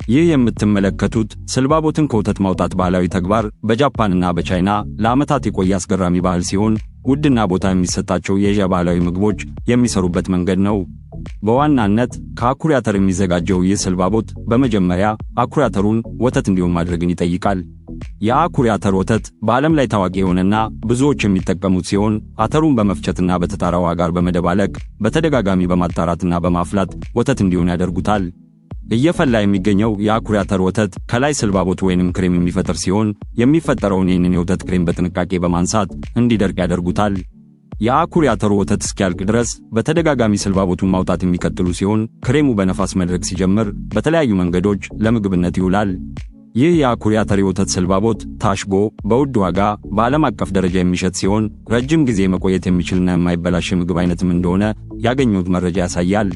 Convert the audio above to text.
ይህ የምትመለከቱት ስልባቦትን ከወተት ማውጣት ባህላዊ ተግባር በጃፓንና በቻይና ለዓመታት የቆየ አስገራሚ ባህል ሲሆን ውድና ቦታ የሚሰጣቸው የኤዥያ ባህላዊ ምግቦች የሚሰሩበት መንገድ ነው። በዋናነት ከአኩሪ አተር የሚዘጋጀው ይህ ስልባቦት በመጀመሪያ አኩሪ አተሩን ወተት እንዲሆን ማድረግን ይጠይቃል። የአኩሪ አተር ወተት በዓለም ላይ ታዋቂ የሆነና ብዙዎች የሚጠቀሙት ሲሆን አተሩን በመፍጨትና በተጣራ ውሃ ጋር በመደባለቅ በተደጋጋሚ በማጣራትና በማፍላት ወተት እንዲሆን ያደርጉታል። እየፈላ የሚገኘው የአኩሪ አተር ወተት ከላይ ስልባቦት ወይንም ክሬም የሚፈጠር ሲሆን የሚፈጠረውን ይህንን የወተት ክሬም በጥንቃቄ በማንሳት እንዲደርቅ ያደርጉታል። የአኩሪ አተሩ ወተት እስኪያልቅ ድረስ በተደጋጋሚ ስልባቦቱን ማውጣት የሚቀጥሉ ሲሆን ክሬሙ በነፋስ መድረቅ ሲጀምር በተለያዩ መንገዶች ለምግብነት ይውላል። ይህ የአኩሪ አተር የወተት ስልባቦት ታሽጎ በውድ ዋጋ በዓለም አቀፍ ደረጃ የሚሸጥ ሲሆን ረጅም ጊዜ መቆየት የሚችልና የማይበላሽ ምግብ አይነትም እንደሆነ ያገኙት መረጃ ያሳያል።